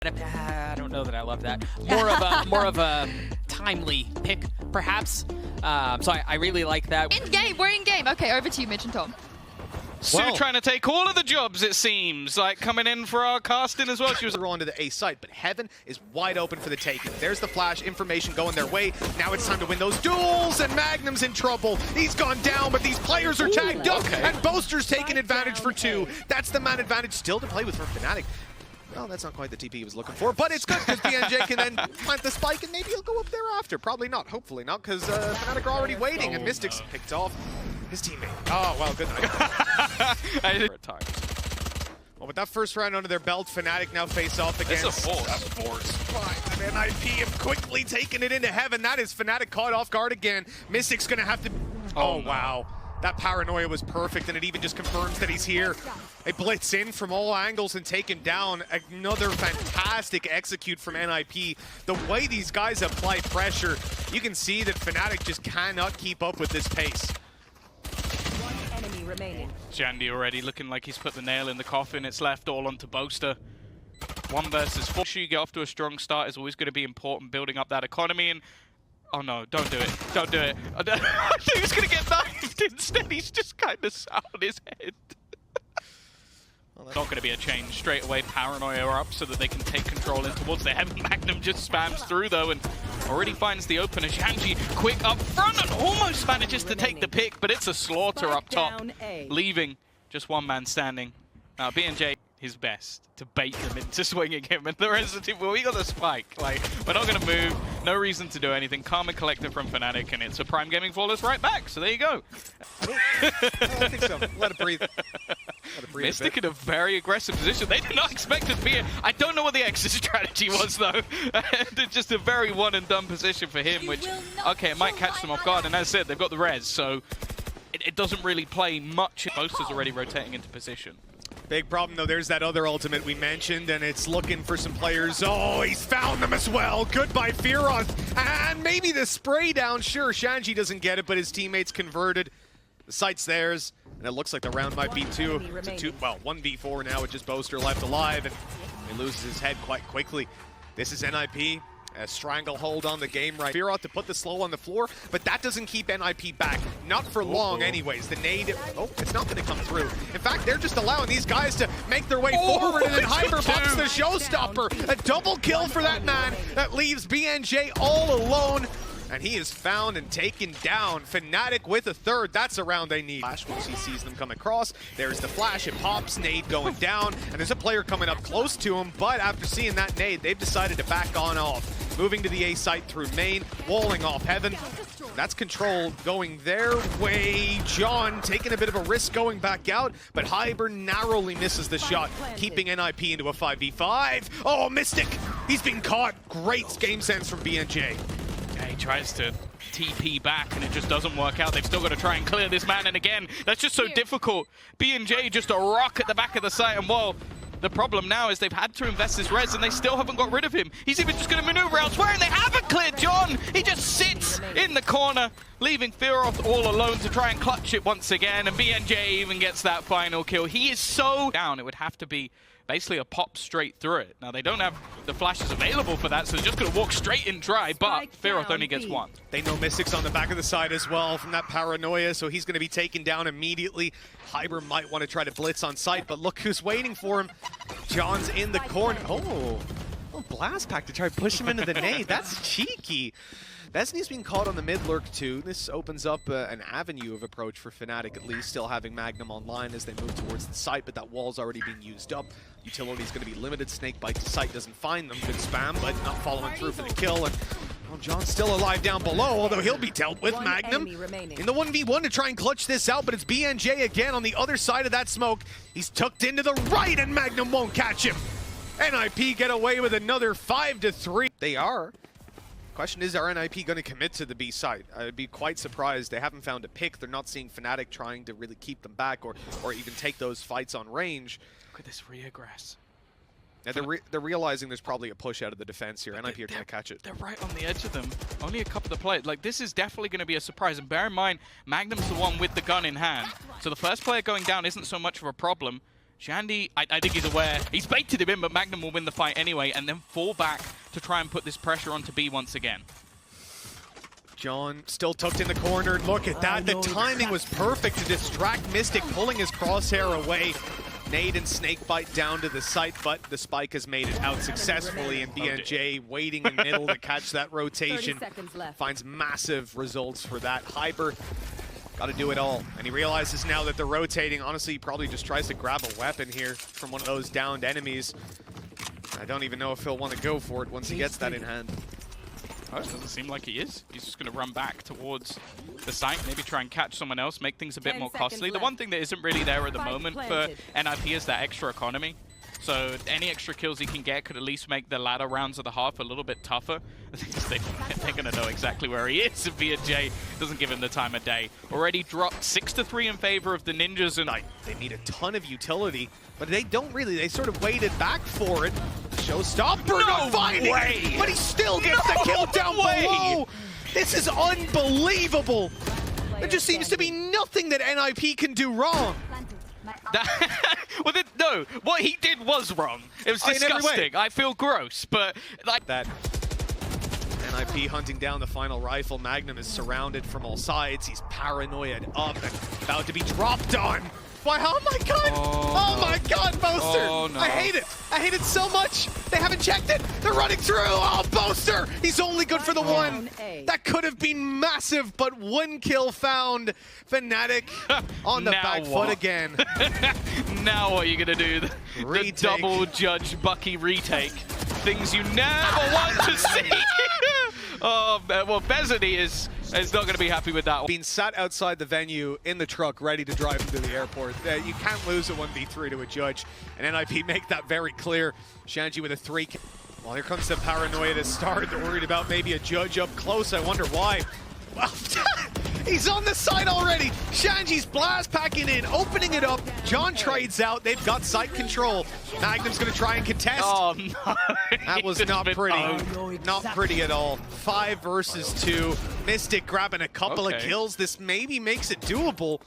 I don't know that I love that. More of a timely pick, perhaps. So I really like that. In game, we're in game. Okay, over to you, Mitch and Tom. Sue trying to take all of the jobs, it seems, like coming in for our casting as well. She was on to the A site, but Heaven is wide open for the taking. There's the flash, information going their way. Now it's time to win those duels, and Magnum's in trouble. He's gone down, but these players are tagged up, and Boaster's taking advantage for 2. That's the man advantage still to play with for Fnatic. Well, that's not quite the TP he was looking for, but it's good because BNJ can then plant the spike, and maybe he'll go up thereafter. Probably not, hopefully not, because Fnatic are already waiting, and Mystics picked off his teammate. Oh, well, good night. Well, with that first round under their belt, Fnatic now face off against a force. Fine. And NIP have quickly taken it into Heaven. That is Fnatic caught off guard again. Mystic's going to have to... Oh, wow. That paranoia was perfect, and it even just confirms that he's here. They blitz in from all angles and take him down. Another fantastic execute from NIP. The way these guys apply pressure, you can see that Fnatic just cannot keep up with this pace. One enemy remaining. Jandy already looking like he's put the nail in the coffin. It's left all onto Boaster. 1 versus 4. You get off to a strong start is always going to be important, building up that economy. And oh no, don't do it. Don't do it. I thought he was going to get knifed. Instead, he's just kind of sat on his head. Well, not going to be a change. Straight away, paranoia up so that they can take control in towards the Heaven. Magnum just spams through, though, and already finds the opener. Shanji quick up front and almost manages to take the pick, but it's a slaughter up top, leaving just 1 man standing. Now, BNJ, his best to bait them into swinging him, and the rest of the team, well, we got the spike. Like, we're not going to move, no reason to do anything. Calm and collected from Fnatic, and it's a Prime Gaming flawless right back, so there you go. I think so. Let it breathe. Mystic in a very aggressive position. They did not expect it to be I don't know what the exit strategy was, though. It's just a very one-and-done position for him, which, okay, it might catch them off guard, and as I said, they've got the res, so it doesn't really play much. Boaster's already rotating into position. Big problem, though. There's that other ultimate we mentioned, and it's looking for some players. Oh, he's found them as well. Goodbye, Fearoth. And maybe the spray down. Sure, Shanji doesn't get it, but his teammates converted. The site's theirs, and it looks like the round might be 1v4 now with just Boaster left alive, and he loses his head quite quickly. This is NIP. A stranglehold on the game right. Fearoth to put the slow on the floor, but that doesn't keep NIP back. Not for long anyways. The nade, it's not going to come through. In fact, they're just allowing these guys to make their way forward, and then Hyper pops the showstopper. A double kill for that man. That leaves BNJ all alone. And he is found and taken down. Fnatic with a third. That's a round they need. Flash, once he sees them come across, there's the flash. It pops, nade going down, and there's a player coming up close to him. But after seeing that nade, they've decided to back on off. Moving to the A site through main, walling off Heaven. That's control going their way. John taking a bit of a risk going back out, but Hyber narrowly misses the shot, keeping NIP into a 5v5. Oh, Mystic! He's been caught. Great game sense from BNJ. Yeah, he tries to TP back, and it just doesn't work out. They've still got to try and clear this man, and again, that's just so difficult. BNJ just a rock at the back of the site, and well, the problem now is they've had to invest this res, and they still haven't got rid of him. He's even just going to maneuver elsewhere, and they haven't cleared John. He just sits in the corner, leaving Fearoth all alone to try and clutch it once again, and BNJ even gets that final kill. He is so down, it would have to be basically a pop straight through it. Now, they don't have the flashes available for that, so they're just going to walk straight in dry, but Fearoth only gets 1. They know Mystic's on the back of the side as well from that paranoia, so he's going to be taken down immediately. Hyber might want to try to blitz on site, but look who's waiting for him. John's in the corner. Oh, blast pack to try to push him into the nade. That's cheeky. Destiny's being caught on the mid lurk too. This opens up an avenue of approach for Fnatic, at least, still having Magnum online as they move towards the site, but that wall's already being used up. Utility's going to be limited. Snakebite to site doesn't find them. Good spam, but not following through for the kill. And well, John's still alive down below, although he'll be dealt with. Magnum in the 1v1 to try and clutch this out, but it's BNJ again on the other side of that smoke. He's tucked into the right, and Magnum won't catch him. NIP get away with another 5-3. They are. Question is, are NIP going to commit to the B site? I'd be quite surprised. They haven't found a pick. They're not seeing Fnatic trying to really keep them back or even take those fights on range. Look at this regress. Now they're realizing there's probably a push out of the defense here. NIP are going to catch it. They're right on the edge of them. Only a couple of players. Like, this is definitely going to be a surprise. And bear in mind, Magnum's the one with the gun in hand. So the first player going down isn't so much of a problem. Shandy, I think he's aware. He's baited him in, but Magnum will win the fight anyway, and then fall back to try and put this pressure onto B once again. John still tucked in the corner. Look at that. The timing was perfect to distract Mystic, pulling his crosshair away. Nade and Snakebite down to the site, but the spike has made it out successfully, and BNJ waiting in middle to catch that rotation. Finds massive results for that. Hyper got to do it all, and he realizes now that they're rotating. Honestly, he probably just tries to grab a weapon here from one of those downed enemies. I don't even know if he'll want to go for it once he gets that in hand. Oh, it doesn't seem like he is. He's just going to run back towards the site, maybe try and catch someone else, make things a bit more costly. The one thing that isn't really there at the moment for NIP is that extra economy. So any extra kills he can get could at least make the latter rounds of the half a little bit tougher. They're going to know exactly where he is if BNJ doesn't give him the time of day. Already dropped 6-3 in favor of the Ninjas, and they need a ton of utility, but they don't really. They sort of waited back for it. Showstopper not finding it, but he still gets the kill down below. This is unbelievable. There just seems to be nothing that NIP can do wrong. No, what he did was wrong. It was disgusting. I feel gross, but like that. NIP hunting down the final rifle. Magnum is surrounded from all sides. He's paranoid up and about to be dropped on. Why? Oh my god! Oh my god, Boaster! Oh, no. I hate it! I hate it so much! They haven't checked it! They're running through! Oh, Boaster! He's only good for the one! That could have been massive, but one kill found. Fnatic on the back foot again. Now what are you gonna do? The double Judge Bucky retake. Things you never want to see! Oh, well, Özeti is not going to be happy with that one. Being sat outside the venue in the truck ready to drive him to the airport. You can't lose a 1v3 to a Judge. And NIP make that very clear. Shanji with a 3. Well, here comes the paranoia to start. They're worried about maybe a Judge up close. I wonder why. Well, he's on the side already. Shanji's blast packing in, opening it up. John trades out. They've got site control. Magnum's going to try and contest. Oh, no. That was not pretty. Not pretty at all. 5 versus 2. Mystic grabbing a couple of kills. This maybe makes it doable.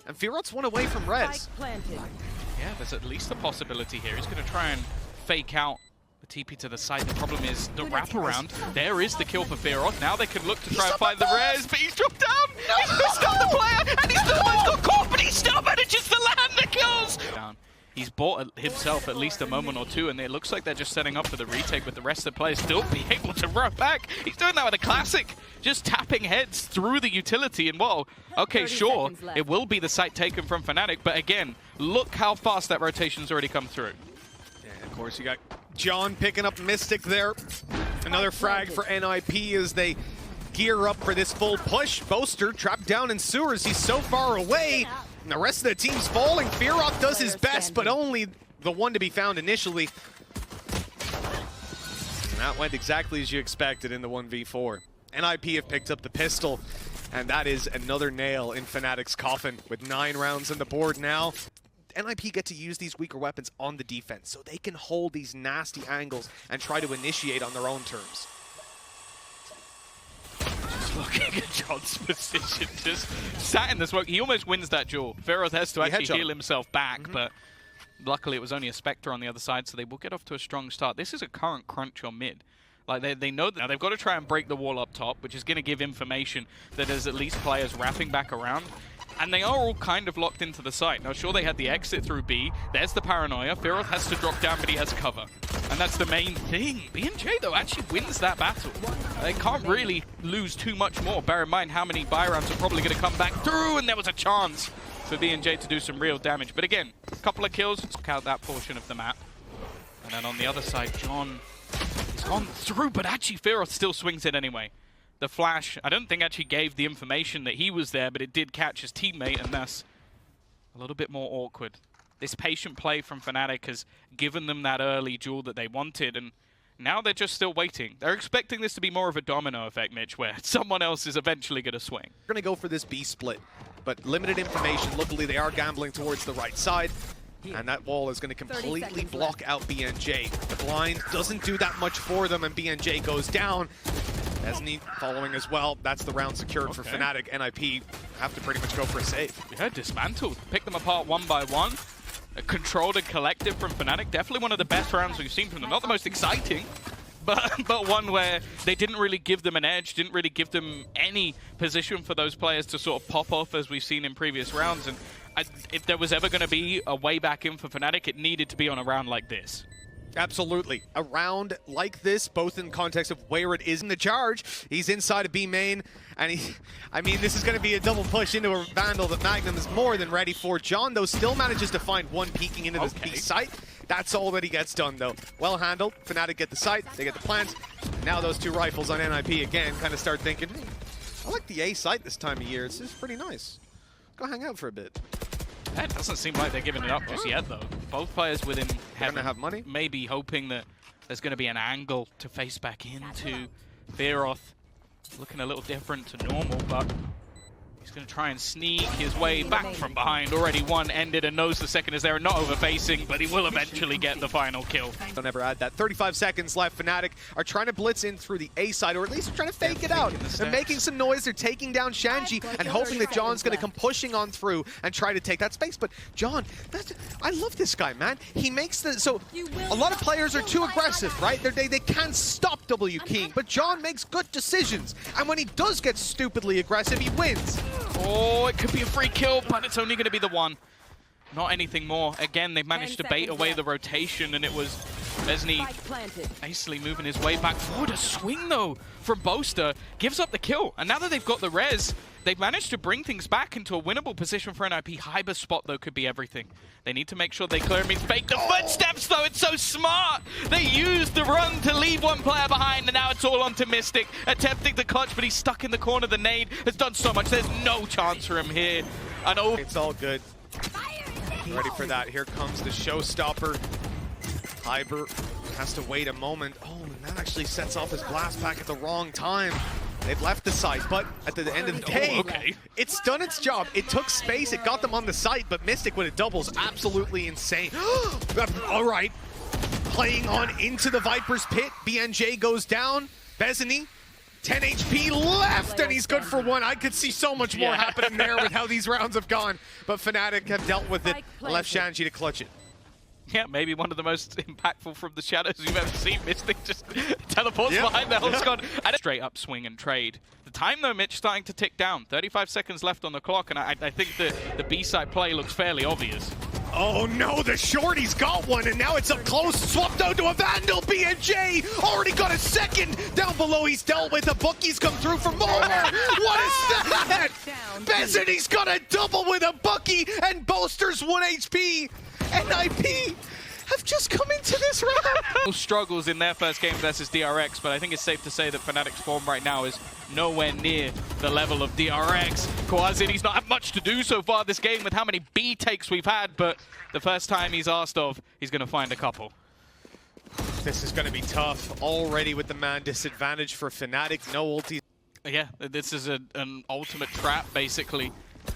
And Firot's one away from res. Yeah, there's at least a possibility here. He's going to try and fake out the TP to the side. The problem is the wraparound. There is the kill for Firot. Now they can look to try and find the res, but he's dropped down. No! He's missed out the player, and he's still got caught, but he still manages to land the kills. He's bought himself at least a moment or two, and it looks like they're just setting up for the retake with the rest of the players still be able to run back. He's doing that with a classic, just tapping heads through the utility, and whoa, okay, sure, it will be the site taken from Fnatic, but again, look how fast that rotation's already come through. Yeah, of course, you got John picking up Mystic there. Another frag for NIP as they gear up for this full push. Boaster trapped down in sewers. He's so far away. And the rest of the team's falling. Firot does his best, but only the one to be found initially. And that went exactly as you expected in the 1v4. NIP have picked up the pistol, and that is another nail in Fnatic's coffin with 9 rounds on the board now. NIP get to use these weaker weapons on the defense, so they can hold these nasty angles and try to initiate on their own terms. Just looking at John's position, just sat in the smoke. He almost wins that duel. Firot has to actually heal himself back, but luckily it was only a Spectre on the other side, so they will get off to a strong start. This is a current crunch on mid. Like, they know that now they've got to try and break the wall up top, which is going to give information that there's at least players wrapping back around. And they are all kind of locked into the site. Now, sure, they had the exit through B. There's the paranoia. Firot has to drop down, but he has cover. And that's the main thing. BNJ, though, actually wins that battle. They can't really lose too much more. Bear in mind how many buy rounds are probably going to come back through, and there was a chance for BNJ to do some real damage. But again, a couple of kills to took out that portion of the map. And then on the other side, John is gone through, but actually Firot still swings it anyway. The flash, I don't think actually gave the information that he was there, but it did catch his teammate, and that's a little bit more awkward. This patient play from Fnatic has given them that early duel that they wanted, and now they're just still waiting. They're expecting this to be more of a domino effect, Mitch, where someone else is eventually going to swing. We're going to go for this B split, but limited information. Luckily, they are gambling towards the right side. And that wall is going to completely block out BNJ. The blind doesn't do that much for them, and BNJ goes down. Esni following as well. That's the round secured for Fnatic. NIP have to pretty much go for a save. Yeah, dismantled. Pick them apart one by one. controlled and collected from Fnatic. Definitely one of the best rounds we've seen from them. Not the most exciting, but one where they didn't really give them an edge, didn't really give them any position for those players to sort of pop off as we've seen in previous rounds. And if there was ever going to be a way back in for Fnatic, it needed to be on a round like this. Absolutely. A round like this, both in context of where it is in the charge. He's inside of B main, and I mean, this is going to be a double push into a Vandal that Magnum is more than ready for. John, though, still manages to find one peeking into this B site. That's all that he gets done, though. Well handled. Fnatic get the site, they get the plant. Now those two rifles on NIP again kind of start thinking, hey, I like the A site this time of year. It's just pretty nice. Go hang out for a bit. It doesn't seem like they're giving it up just yet, though. Both players within heaven have money. Maybe hoping that there's going to be an angle to face back into Fearoth. Looking a little different to normal, but he's going to try and sneak his way back from behind. Already one ended and knows the second is there and not overfacing, but he will eventually get the final kill. Don't ever add that. 35 seconds left. Fnatic are trying to blitz in through the A side, or at least trying to fake it out. They're making some noise. They're taking down Shanji and hoping that John's going to come pushing on through and try to take that space. But John, I love this guy, man. He makes the... So a lot of players are too aggressive, right? They can't stop W King, but John makes good decisions. And when he does get stupidly aggressive, he wins. Oh, it could be a free kill, but it's only going to be the one. Not anything more. Again, they've managed to bait away the rotation, and it was Özeti hastily moving his way back forward. A swing, though, from Boaster. Gives up the kill. And now that they've got the res, they've managed to bring things back into a winnable position for NIP. Hyber spot, though, could be everything. They need to make sure they clear him. He's faked the footsteps, though. It's so smart. They used the run to leave one player behind, and now it's all onto Mystic. Attempting the clutch, but he's stuck in the corner. The nade has done so much. There's no chance for him here. And oh, it's all good. Ready for that. Here comes the showstopper. Hyber has to wait a moment. Oh, and that actually sets off his blast pack at the wrong time. They've left the site, but at the end of the day, it's done its job. It took space, it got them on the site, but Mystic with a double is absolutely insane. All right, playing on into the Viper's pit. BNJ goes down. Bezini, 10 HP left, and he's good for one. I could see so much more happening there with how these rounds have gone, but Fnatic have dealt with it. Left Shanji to clutch it. Yeah, maybe one of the most impactful from the shadows you've ever seen. Mystic just teleports behind the whole squad. And a straight up swing and trade. The time, though, Mitch, starting to tick down. 35 seconds left on the clock, and I think that the B-side play looks fairly obvious. Oh no, the shorty's got one, and now it's up close. Swapped out to a Vandal. BNJ already got a second. Down below, he's dealt with. The Bucky's come through for more. What is that? Bezini's got a double with a Bucky, and Boaster's 1 HP. NIP have just come into this round. Struggles in their first game versus DRX, but I think it's safe to say that Fnatic's form right now is nowhere near the level of DRX. He's not had much to do so far this game with how many B takes we've had, but the first time he's asked of, he's going to find a couple. This is going to be tough. Already with the man disadvantage for Fnatic. No ulti. Yeah, this is an ultimate trap, basically.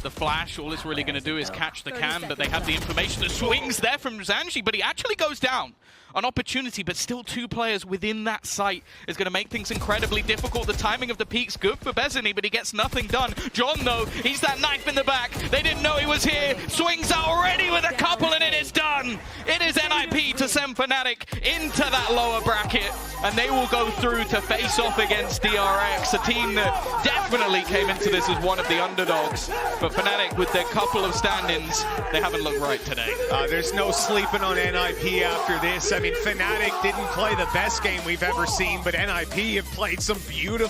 The flash, all it's really going to do is catch the can, but they have the information. The swings there from Zanji, but he actually goes down. An opportunity, but still two players within that site is going to make things incredibly difficult. The timing of the peak's good for Bezini, but he gets nothing done. John, though, he's that knife in the back. They didn't know he was here. Swings out already with a couple, and it is done. It is NIP to send Fnatic into that lower bracket, and they will go through to face off against DRX, a team that definitely came into this as one of the underdogs. But Fnatic, with their couple of stand-ins, they haven't looked right today. There's no sleeping on NIP after this. I mean, Fnatic didn't play the best game we've ever seen, but NIP have played some beautiful